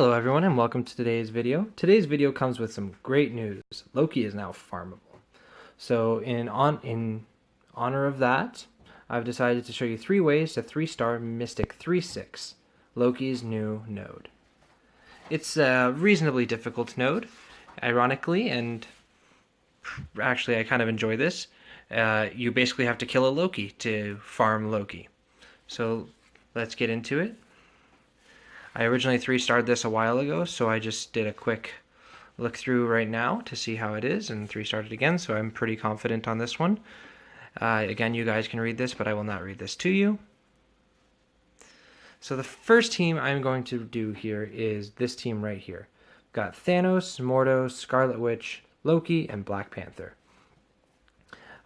Hello everyone and welcome to today's video. Today's video comes with some great news. Loki is now farmable. So in honor of that, I've decided to show you 3 ways to 3-star Mystic 3/6, Loki's new node. It's a reasonably difficult node, ironically, and actually I kind of enjoy this. You basically have to kill a Loki to farm Loki. So let's get into it. I originally 3-starred this a while ago, so I just did a quick look through right now to see how it is and 3-starred it again, so I'm pretty confident on this one. Again, you guys can read this, but I will not read this to you. So the first team I'm going to do here is this team right here. We've got Thanos, Mordo, Scarlet Witch, Loki, and Black Panther.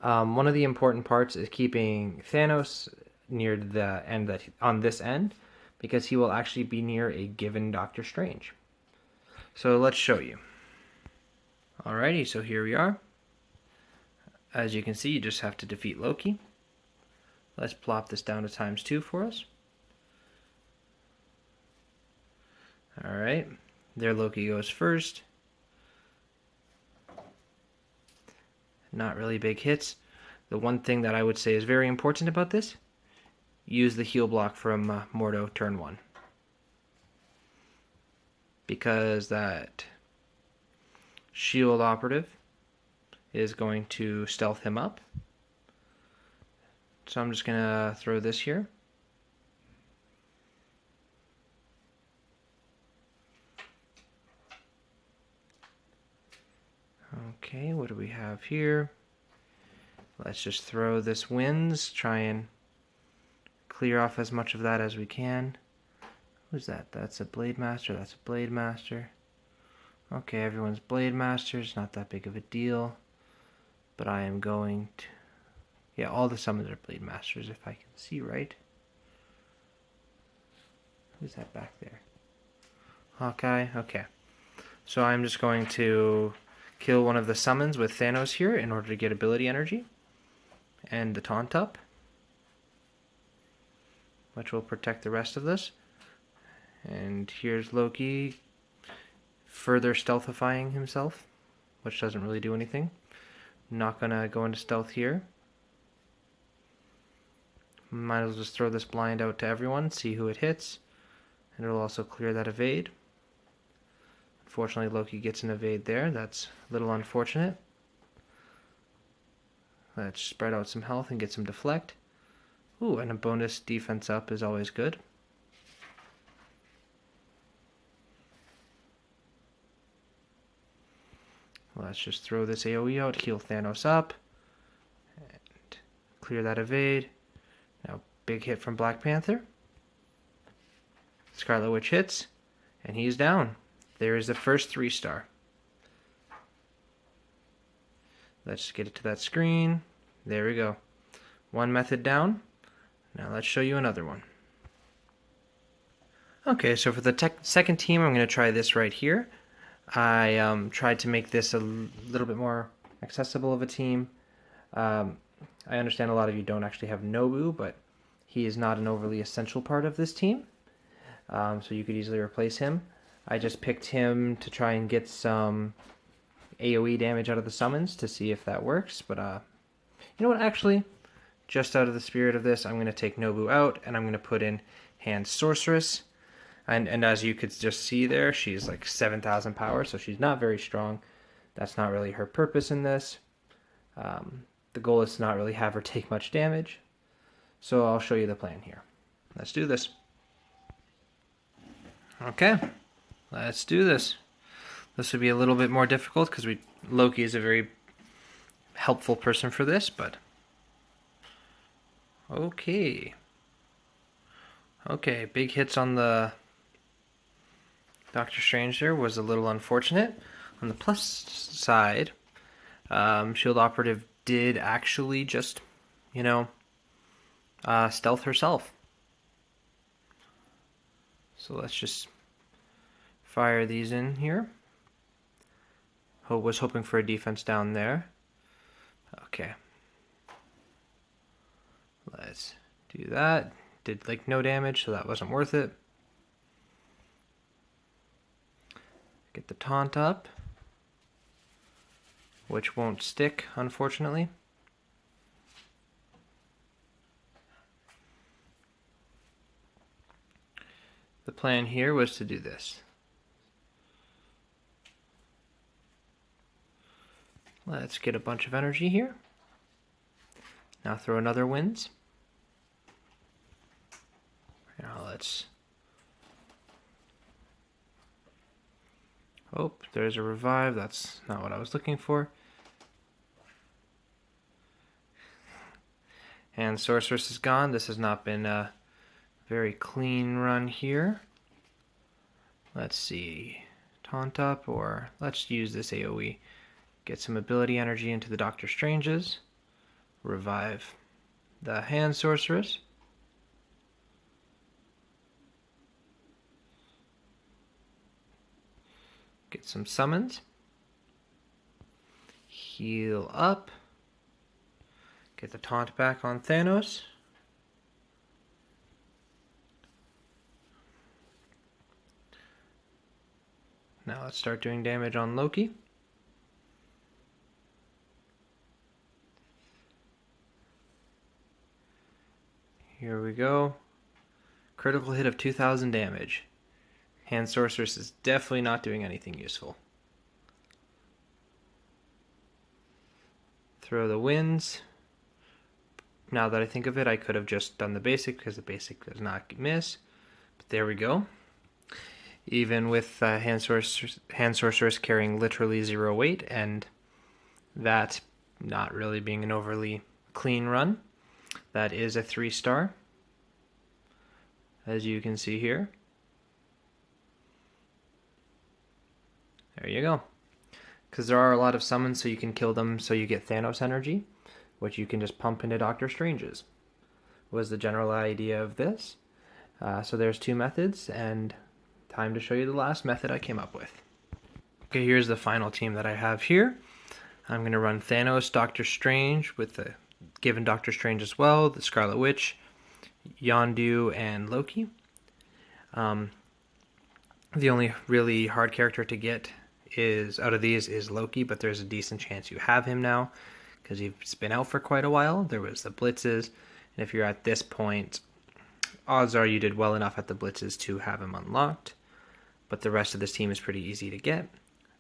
One of the important parts is keeping Thanos near the end on this end, because he will actually be near a given Doctor Strange. So let's show you. Alrighty, so here we are. As you can see, you just have to defeat Loki. Let's plop this down to ×2 for us. Alright, there Loki goes first. Not really big hits. The one thing that I would say is very important about this: use the heal block from Mordo turn 1. Because that shield operative is going to stealth him up. So I'm just going to throw this here. Okay, what do we have here? Let's just throw this winds, try and clear off as much of that as we can. Who's that? That's a Blade Master, that's a Blade Master. Okay, everyone's Blade Masters, not that big of a deal. But I am going to... yeah, all the summons are Blade Masters, if I can see right. Who's that back there? Hawkeye? Okay. So I'm just going to kill one of the summons with Thanos here in order to get ability energy. And the taunt up, which will protect the rest of this. And here's Loki further stealthifying himself, which doesn't really do anything. Not gonna go into stealth here. Might as well just throw this blind out to everyone, see who it hits, and it'll also clear that evade. Unfortunately, Loki gets an evade there. That's a little unfortunate. Let's spread out some health and get some deflect. Ooh, and a bonus defense up is always good. Let's just throw this AoE out, heal Thanos up, and clear that evade. Now, big hit from Black Panther. Scarlet Witch hits, and he's down. There is the first 3-star. Let's just get it to that screen. There we go. One method down. Now let's show you another one. Okay, so for the second team, I'm going to try this right here. I tried to make this a little bit more accessible of a team. I understand a lot of you don't actually have Nobu, but he is not an overly essential part of this team. So you could easily replace him. I just picked him to try and get some AoE damage out of the summons to see if that works. But you know what, actually, just out of the spirit of this, I'm going to take Nobu out and I'm going to put in Hand Sorceress. And as you could just see there, she's like 7,000 power, so she's not very strong. That's not really her purpose in this. The goal is to not really have her take much damage. So I'll show you the plan here. Let's do this. Okay, let's do this. This would be a little bit more difficult because Loki is a very helpful person for this, but... Okay, big hits on the Doctor Strange there was a little unfortunate. On the plus side, Shield Operative did actually just, stealth herself. So let's just fire these in here. Was hoping for a defense down there. Okay. Let's do that. Did like no damage, so that wasn't worth it. Get the taunt up, which won't stick, unfortunately. The plan here was to do this. Let's get a bunch of energy here. Now throw another winds. Now let's... Oh, there's a revive. That's not what I was looking for. And Sorceress is gone. This has not been a very clean run here. Let's see. Taunt up, or let's use this AoE. Get some ability energy into the Doctor Stranges. Revive the Hand Sorceress. Get some summons. Heal up. Get the taunt back on Thanos. Now let's start doing damage on Loki. Here we go. Critical hit of 2,000 damage. Hand Sorceress is definitely not doing anything useful. Throw the winds. Now that I think of it, I could have just done the basic because the basic does not miss. But there we go. Even with Hand Sorceress carrying literally 0 weight and that not really being an overly clean run, that is a 3-star, as you can see here. There you go. Because there are a lot of summons, so you can kill them so you get Thanos energy, which you can just pump into Doctor Strange's. Was the general idea of this. So there's 2 methods, and time to show you the last method I came up with. Okay, here's the final team that I have here. I'm going to run Thanos, Doctor Strange, with the given Doctor Strange as well, the Scarlet Witch, Yondu, and Loki. The only really hard character to get out of these is Loki, but there's a decent chance you have him now because he's been out for quite a while. There was the blitzes, and if you're at this point, odds are you did well enough at the blitzes to have him unlocked. But the rest of this team is pretty easy to get.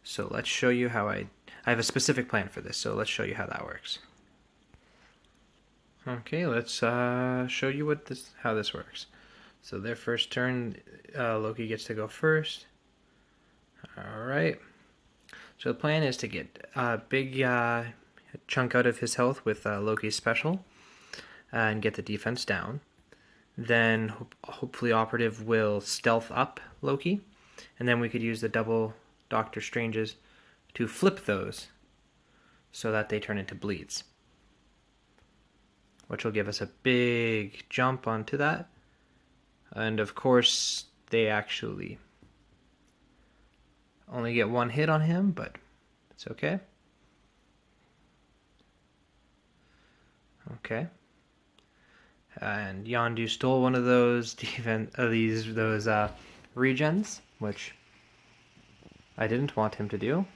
So let's show you how I have a specific plan for this, so let's show you how that works. Okay, let's show you how this works. So their first turn, Loki gets to go first. Alright. So the plan is to get a big chunk out of his health with Loki's special and get the defense down. Then hopefully Operative will stealth up Loki, and then we could use the double Doctor Stranges to flip those so that they turn into bleeds, which will give us a big jump onto that. And of course, they actually only get 1 hit on him, but it's okay. Okay. And Yondu stole one of those regens, which I didn't want him to do,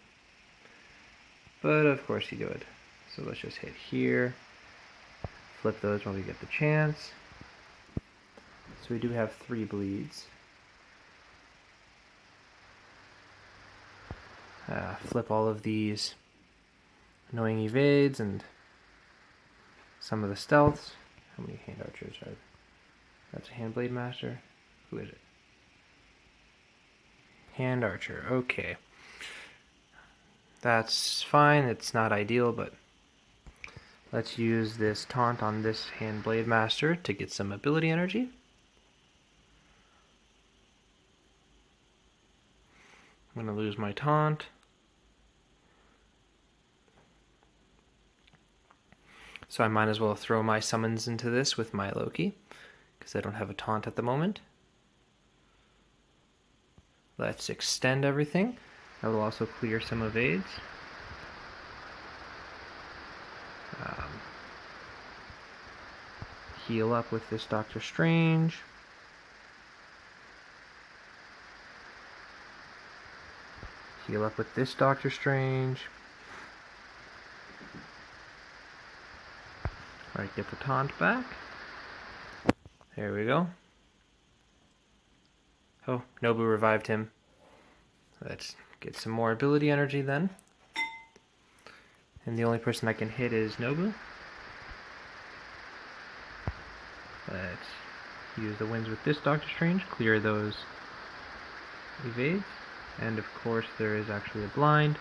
but of course he did. So let's just hit here, flip those when we get the chance. So we do have 3 bleeds. Flip all of these annoying evades and some of the stealths. How many hand archers are there? That's a handblade master. Who is it? Hand archer. Okay. That's fine. It's not ideal, but let's use this taunt on this handblade master to get some ability energy. I'm going to lose my taunt. So I might as well throw my summons into this with my Loki, because I don't have a taunt at the moment. Let's extend everything. That will also clear some evades. Heal up with this Doctor Strange. Heal up with this Doctor Strange. Alright, get the taunt back. There we go. Oh, Nobu revived him. Let's get some more ability energy then. And the only person I can hit is Nobu. Let's use the winds with this Doctor Strange, clear those evades. And of course there is actually a blind.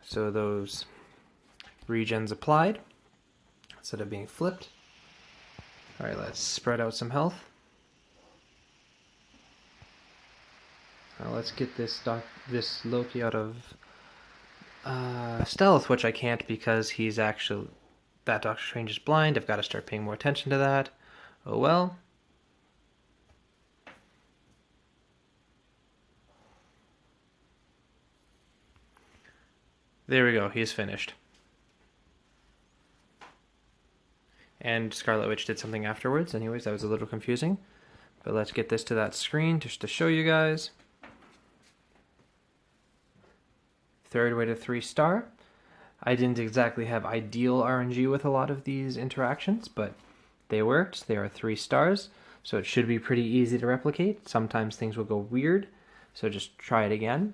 So those regens applied instead of being flipped. Alright, let's spread out some health. Now let's get this Loki out of stealth, which I can't because he's actually... that Doctor Strange is blind. I've got to start paying more attention to that. Oh well. There we go, he's finished. And Scarlet Witch did something afterwards. Anyways, that was a little confusing. But let's get this to that screen just to show you guys. Third way to 3-star. I didn't exactly have ideal RNG with a lot of these interactions, but they worked. They are 3 stars, so it should be pretty easy to replicate. Sometimes things will go weird, so just try it again.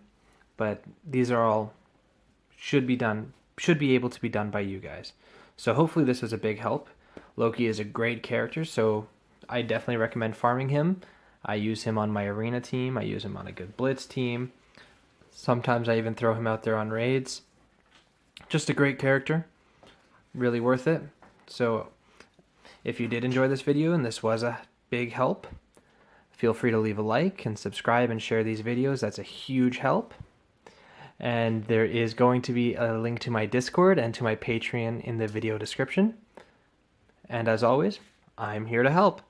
But these are all should be able to be done by you guys. So hopefully this was a big help. Loki is a great character, so I definitely recommend farming him. I use him on my arena team. I use him on a good blitz team. Sometimes I even throw him out there on raids. Just a great character. Really worth it. So if you did enjoy this video and this was a big help, feel free to leave a like and subscribe and share these videos. That's a huge help. And there is going to be a link to my Discord and to my Patreon in the video description. And as always, I'm here to help.